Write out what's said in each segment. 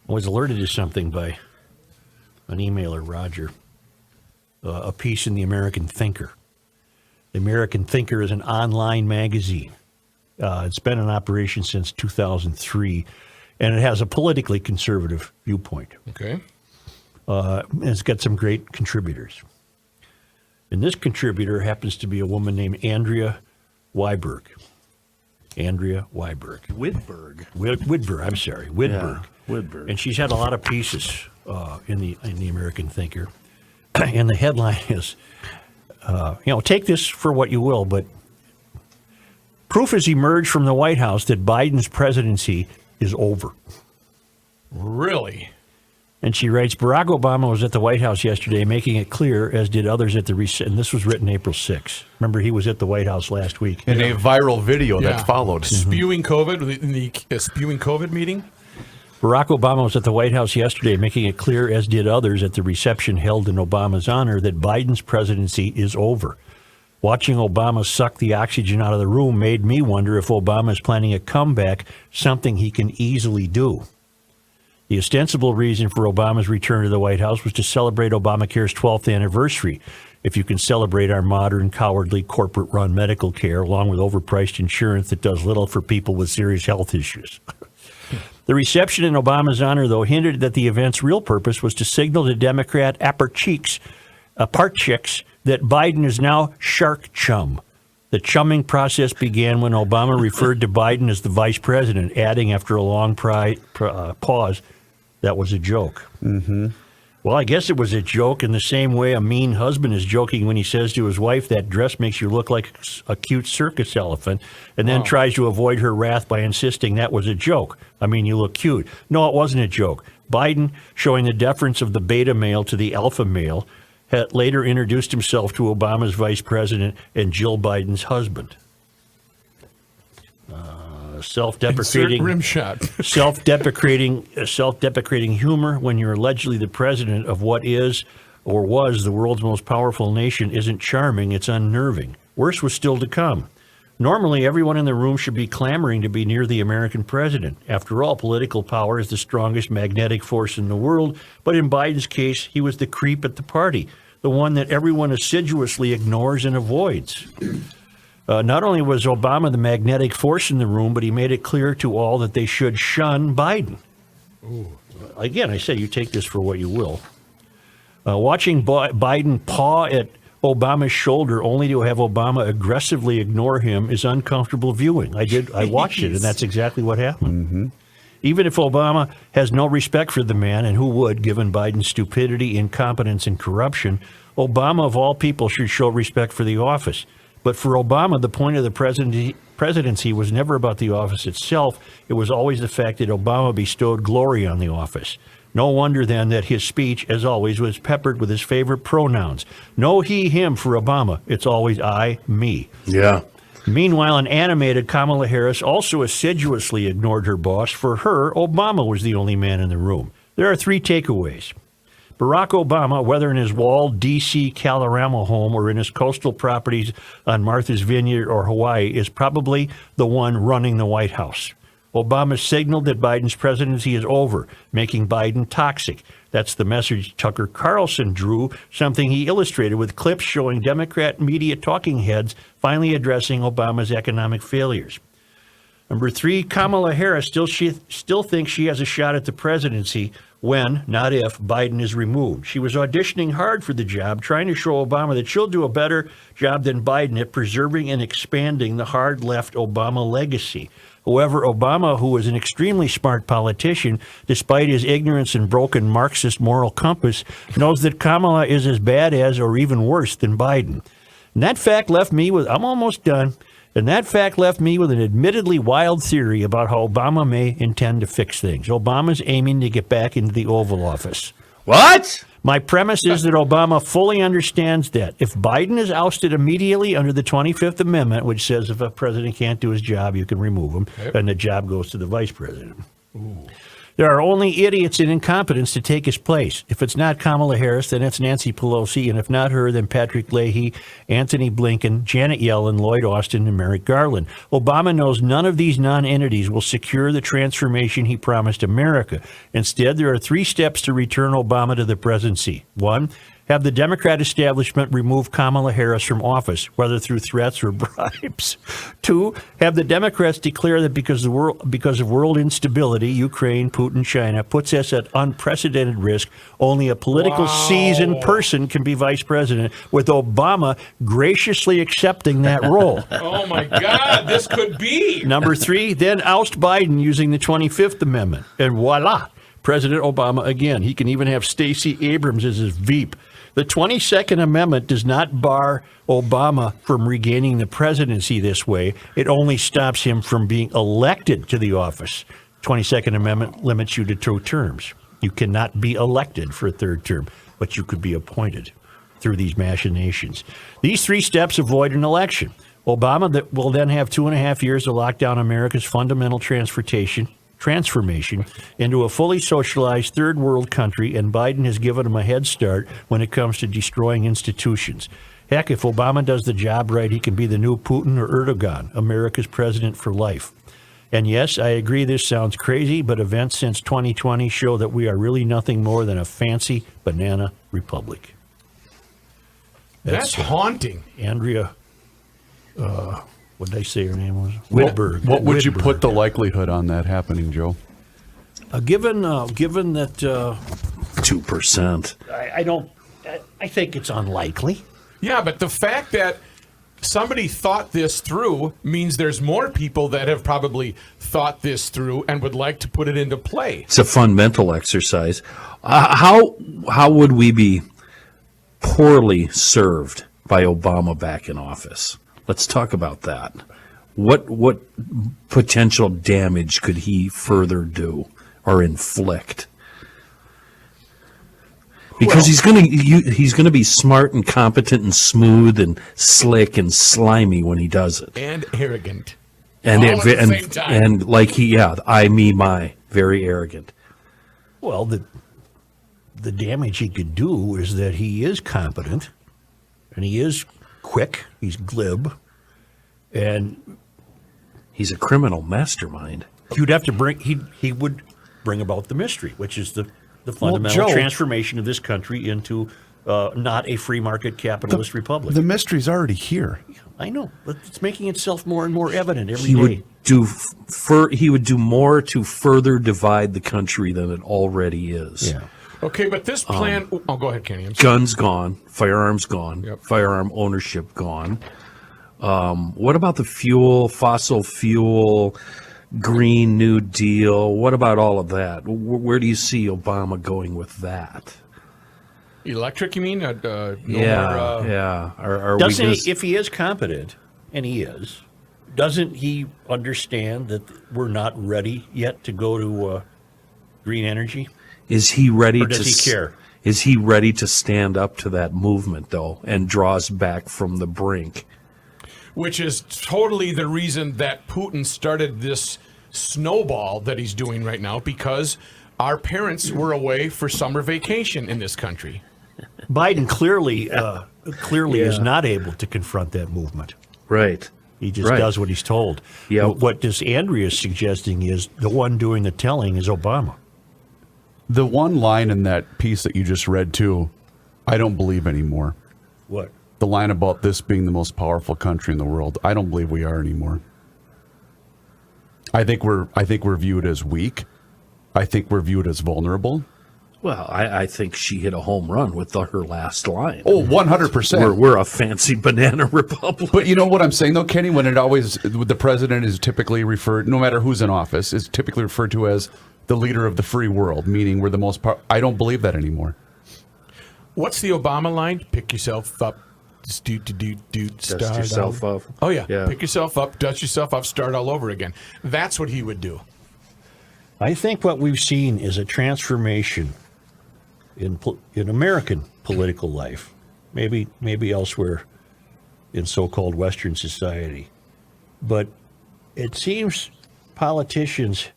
I was alerted to something by an emailer, Roger, a piece in the American Thinker. The American Thinker is an online magazine. It's been in operation since 2003, and it has a politically conservative viewpoint. Okay. And it's got some great contributors. And this contributor happens to be a woman named Andrea Weiberg. Andrea Weiberg. Widberg, I'm sorry. Widberg. Yeah, Widberg. And she's had a lot of pieces in the American Thinker. And the headline is, take this for what you will, but proof has emerged from the White House that Biden's presidency is over. Really? And she writes, Barack Obama was at the White House yesterday making it clear, as did others at the and this was written April 6th. Remember, he was at the White House last week. In a viral video that followed. Spewing COVID, in the spewing COVID meeting? Barack Obama was at the White House yesterday making it clear, as did others at the reception held in Obama's honor, that Biden's presidency is over. Watching Obama suck the oxygen out of the room made me wonder if Obama is planning a comeback, something he can easily do. The ostensible reason for Obama's return to the White House was to celebrate Obamacare's 12th anniversary. If you can celebrate our modern, cowardly, corporate-run medical care, along with overpriced insurance that does little for people with serious health issues. The reception in Obama's honor, though, hinted that the event's real purpose was to signal to Democrat part chicks that Biden is now shark chum. The chumming process began when Obama referred to Biden as the vice president, adding after a long pause, that was a joke. Mm-hmm. Well, I guess it was a joke in the same way a mean husband is joking when he says to his wife, that dress makes you look like a cute circus elephant, and then tries to avoid her wrath by insisting that was a joke. I mean, you look cute. No, it wasn't a joke. Biden, showing the deference of the beta male to the alpha male, had later introduced himself to Obama's vice president and Jill Biden's husband. Self-deprecating rim shot. self-deprecating humor when you're allegedly the president of what is or was the world's most powerful nation isn't charming, it's unnerving. Worse was still to come. Normally, everyone in the room should be clamoring to be near the American president. After all, political power is the strongest magnetic force in the world, but in Biden's case, he was the creep at the party, the one that everyone assiduously ignores and avoids. Not only was Obama the magnetic force in the room, but he made it clear to all that they should shun Biden. Ooh. Again, I say you take this for what you will. Watching Biden paw at Obama's shoulder only to have Obama aggressively ignore him is uncomfortable viewing. I watched it, and that's exactly what happened. Mm-hmm. Even if Obama has no respect for the man, and who would, given Biden's stupidity, incompetence, and corruption, Obama, of all people, should show respect for the office. But for Obama, the point of the presidency was never about the office itself. It was always the fact that Obama bestowed glory on the office. No wonder, then, that his speech, as always, was peppered with his favorite pronouns. No he, him for Obama. It's always I, me. Yeah. Meanwhile, an animated Kamala Harris also assiduously ignored her boss. For her, Obama was the only man in the room. There are three takeaways. Barack Obama, whether in his walled D.C. Calorama home or in his coastal properties on Martha's Vineyard or Hawaii, is probably the one running the White House. Obama signaled that Biden's presidency is over, making Biden toxic. That's the message Tucker Carlson drew, something he illustrated with clips showing Democrat media talking heads finally addressing Obama's economic failures. Number three, Kamala Harris still thinks she has a shot at the presidency when, not if, Biden is removed. She was auditioning hard for the job, trying to show Obama that she'll do a better job than Biden at preserving and expanding the hard-left Obama legacy. However, Obama, who is an extremely smart politician, despite his ignorance and broken Marxist moral compass, knows that Kamala is as bad as or even worse than Biden. And that fact left me with, I'm almost done, and that fact left me with an admittedly wild theory about how Obama may intend to fix things. Obama's aiming to get back into the Oval Office. What? My premise is that Obama fully understands that if Biden is ousted immediately under the 25th Amendment, which says if a president can't do his job, you can remove him, and the job goes to the vice president. Ooh. There are only idiots and incompetents to take his place. If it's not Kamala Harris, then it's Nancy Pelosi, and if not her, then Patrick Leahy, Anthony Blinken, Janet Yellen, Lloyd Austin, and Merrick Garland. Obama knows none of these non-entities will secure the transformation he promised America. Instead, there are 3 steps to return Obama to the presidency. 1, have the Democrat establishment remove Kamala Harris from office, whether through threats or bribes. 2, have the Democrats declare that because of world instability, Ukraine, Putin, China, puts us at unprecedented risk, only a political seasoned person can be vice president, with Obama graciously accepting that role. Oh, my God, this could be. Number 3, then oust Biden using the 25th Amendment. And voila, President Obama again. He can even have Stacey Abrams as his Veep. The 22nd Amendment does not bar Obama from regaining the presidency this way. It only stops him from being elected to the office. 22nd Amendment limits you to 2 terms. You cannot be elected for a 3rd term, but you could be appointed through these machinations. These 3 steps avoid an election. Obama will then have 2.5 years to lock down America's fundamental transformation into a fully socialized third world country, and Biden has given him a head start when it comes to destroying institutions. Heck, if Obama does the job right, he can be the new Putin or Erdogan, America's president for life. And yes, I agree this sounds crazy, but events since 2020 show that we are really nothing more than a fancy banana republic. That's haunting. Andrea, what did I say her name was? Whitberg. What would you Whitberg. put the likelihood on that happening, Joe? Given that 2%. I think it's unlikely. Yeah, but the fact that somebody thought this through means there's more people that have probably thought this through and would like to put it into play. It's a fun mental exercise. How would we be poorly served by Obama back in office? Let's talk about that. What potential damage could he further do or inflict? Because he's going to be smart and competent and smooth and slick and slimy when he does it, And arrogant. and All at the same time. and like my very arrogant. Well, the damage he could do is that he is competent, and he is quick. He's glib, and He's a criminal mastermind. you'd have to bring. He would bring about the mystery, which is the fundamental Joe- transformation of this country into not a free market capitalist republic. The mystery's already here. I know, but it's making itself more and more evident every He day. would do more to further divide the country than it already is. Yeah. Okay, but this plan... go ahead, Kenny. I'm sorry. Guns gone, firearms gone, Yep. firearm ownership gone. What about the fossil fuel, Green New Deal? What about all of that? Where do you see Obama going with that? Electric, you mean? No Yeah. Are we Doesn't just, he, if he is competent, and he is, doesn't he understand that we're not ready yet to go to green energy? is he ready Or does to he care? Is he ready to stand up to that movement though and draw us back from the brink? Which is totally the reason that Putin started this snowball that he's doing right now, because our parents were away for summer vacation in this country. Biden clearly is Yeah. not able to confront that movement. Right. He just Right. does what he's told. Yeah. What this Andrea is suggesting is the one doing the telling is Obama. The one line in that piece that you just read, too, I don't believe anymore. What? The line about this being the most powerful country in the world, I don't believe we are anymore. I think we're viewed as weak. I think we're viewed as vulnerable. Well, I think she hit a home run with her last line. Oh, 100%. We're a fancy banana republic. But you know what I'm saying, though, Kenny? When the president is typically referred, no matter who's in office, is typically referred to as the leader of the free world, meaning we're the most I don't believe that anymore. What's the Obama line? Pick yourself up. Start yourself all- up. Oh, yeah. Yeah. Pick yourself up, dust yourself up, start all over again. That's what he would do. I think what we've seen is a transformation in American political life, maybe elsewhere in so-called Western society. But it seems politicians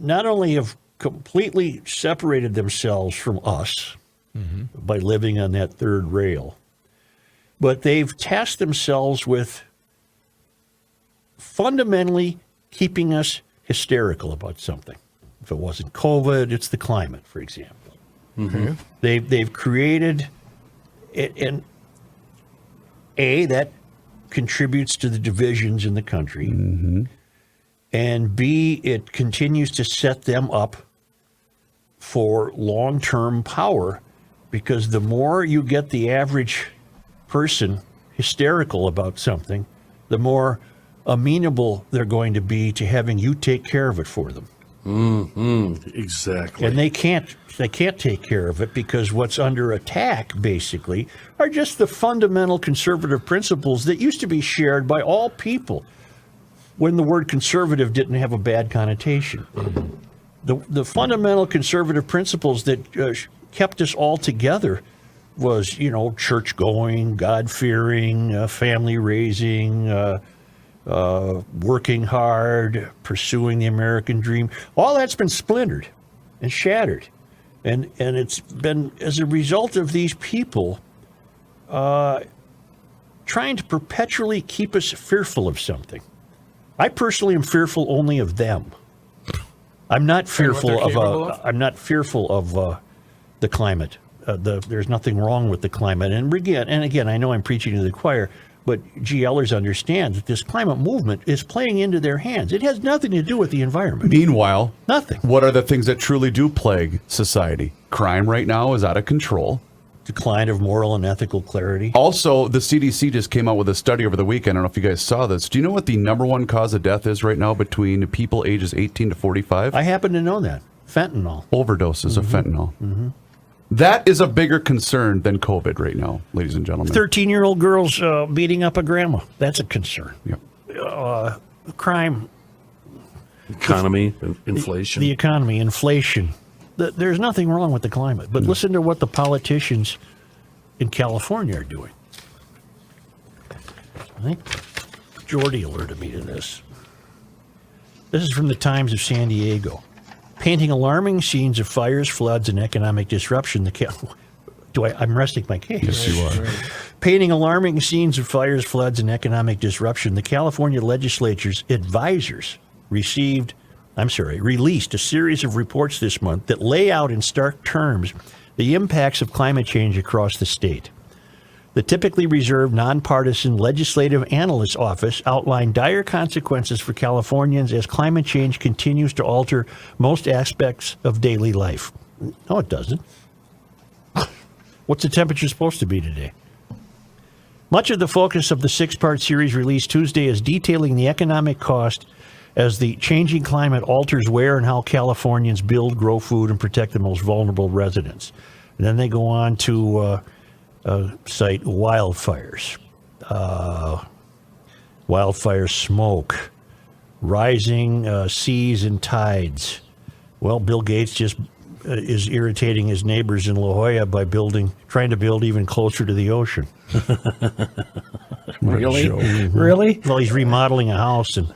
not only have completely separated themselves from us by living on that third rail, but they've tasked themselves with fundamentally keeping us hysterical about something. If it wasn't COVID, it's the climate, for example. They've created it, and that contributes to the divisions in the country, and B, it continues to set them up for long-term power, because the more you get the average person hysterical about something, the more amenable they're going to be to having you take care of it for them. Exactly. And they can't take care of it, because what's under attack, basically, are just the fundamental conservative principles that used to be shared by all people when the word conservative didn't have a bad connotation. The fundamental conservative principles that kept us all together was, church going, God fearing, family raising, working hard, pursuing the American dream. All that's been splintered and shattered. And it's been as a result of these people trying to perpetually keep us fearful of something. I personally am fearful only of them. I'm not fearful of the climate. There's nothing wrong with the climate. And again, I know I'm preaching to the choir, but GLers understand that this climate movement is playing into their hands. It has nothing to do with the environment. Meanwhile, Nothing. what are the things that truly do plague society? Crime right now is out of control. Decline of moral and ethical clarity. Also, the CDC just came out with a study over the weekend. I don't know if you guys saw this. Do you know what the number one cause of death is right now between people ages 18 to 45? I happen to know that. Fentanyl. Overdoses of fentanyl. That is a bigger concern than COVID right now, ladies and gentlemen. 13-year-old girls beating up a grandma. That's a concern. Yep. Crime. Economy, inflation. The economy, inflation. There's nothing wrong with the climate. But listen to what the politicians in California are doing. I think Jordy alerted me to this. This is from the Times of San Diego. Painting alarming scenes of fires, floods, and economic disruption. I'm resting my case. Yes, you are. Painting alarming scenes of fires, floods, and economic disruption. The California legislature's advisors released a series of reports this month that lay out in stark terms the impacts of climate change across the state. The typically reserved nonpartisan Legislative Analyst's Office outlined dire consequences for Californians as climate change continues to alter most aspects of daily life. No, it doesn't. What's the temperature supposed to be today? Much of the focus of the 6-part series released Tuesday is detailing the economic cost as the changing climate alters where and how Californians build, grow food, and protect the most vulnerable residents. And then they go on to cite wildfires, wildfire smoke, rising seas and tides. Well, Bill Gates just is irritating his neighbors in La Jolla by trying to build even closer to the ocean. Really? Really? Well, he's remodeling a house and,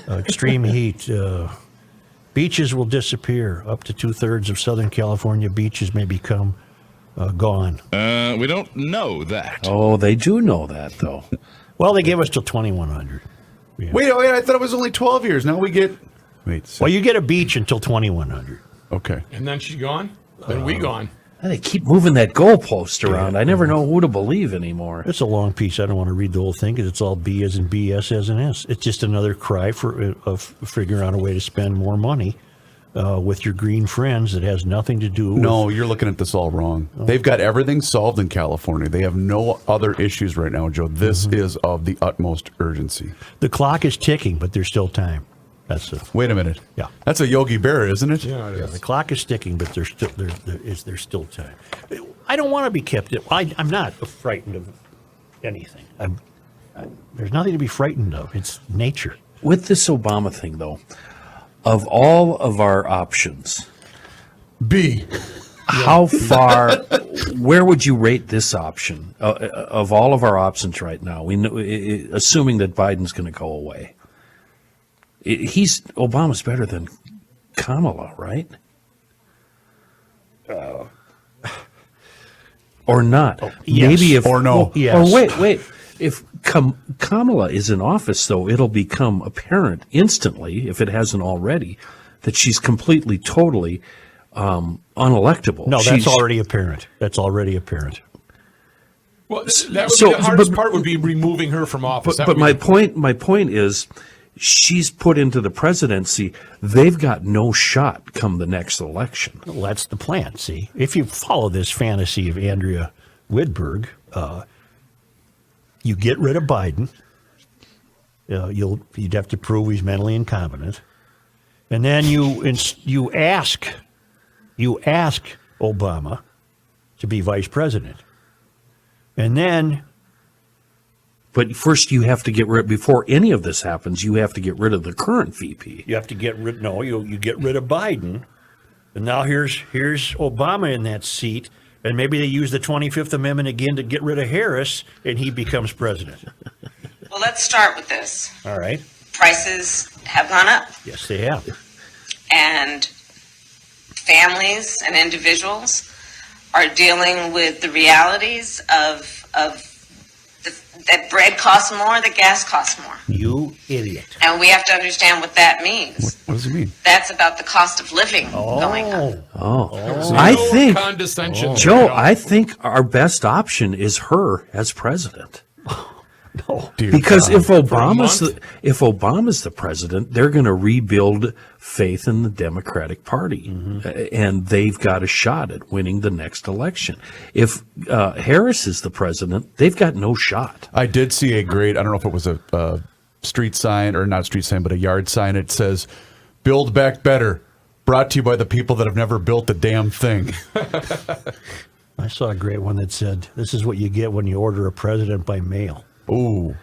extreme heat. Beaches will disappear. Up to 2/3 of Southern California beaches may become gone. We don't know that. Oh, they do know that, though. Well, they gave us till 2100. Yeah. Wait, I thought it was only 12 years. Now we get... Well, you get a beach until 2100. Okay. And then she's gone? Then we gone. They keep moving that goalpost around. I never know who to believe anymore. It's a long piece. I don't want to read the whole thing because it's all B as in B, S as in S. It's just another cry for figuring out a way to spend more money with your green friends that has nothing to do with... No, you're looking at this all wrong. They've got everything solved in California. They have no other issues right now, Joe. This is of the utmost urgency. The clock is ticking, but there's still time. Wait a minute. Yeah. That's a Yogi Bear, isn't it? Yeah, it is. The clock is ticking, but there's still time. I don't want to be kept. I'm not frightened of anything. There's nothing to be frightened of. It's nature. With this Obama thing, though, of all of our options, B. how far, where would you rate this option of all of our options right now? We know, assuming that Biden's going to go away. Obama's better than Kamala, right? Or not? yes. Maybe if Or no. Yes. Or wait. If Kamala is in office, though, it'll become apparent instantly, if it hasn't already, that she's completely, totally unelectable. No, that's She's- already apparent. That's already apparent. Well, that would So- be the hardest but- part would be removing her from office. That But would be my point is, she's put into the presidency. They've got no shot come the next election. Well, that's the plan. See, if you follow this fantasy of Andrea Whitberg, you get rid of Biden. You'd have to prove he's mentally incompetent, and then you ask Obama to be vice president, and then But first, you have to get rid. Before any of this happens, you have to get rid of the current VP. you have to get rid. No, you get rid of Biden, and now here's Obama in that seat. And maybe they use the 25th Amendment again to get rid of Harris, and he becomes president. Well, let's start with this. All right. Prices have gone up, Yes, they have. and families and individuals are dealing with the realities of that bread costs more, that gas costs more. You idiot. And we have to understand what that means. What does it mean? That's about the cost of living going up. I no think, condescension. Joe, there at all. I think our best option is her as president. Dear Because God. if Obama's the president, they're going to rebuild faith in the Democratic Party, and they've got a shot at winning the next election. If Harris is the president, they've got no shot. I did see a great, I don't know if it was a street sign or not street sign, but a yard sign. It says, "Build Back Better," brought to you by the people that have never built a damn thing. I saw a great one that said, "This is what you get when you order a president by mail." Ooh.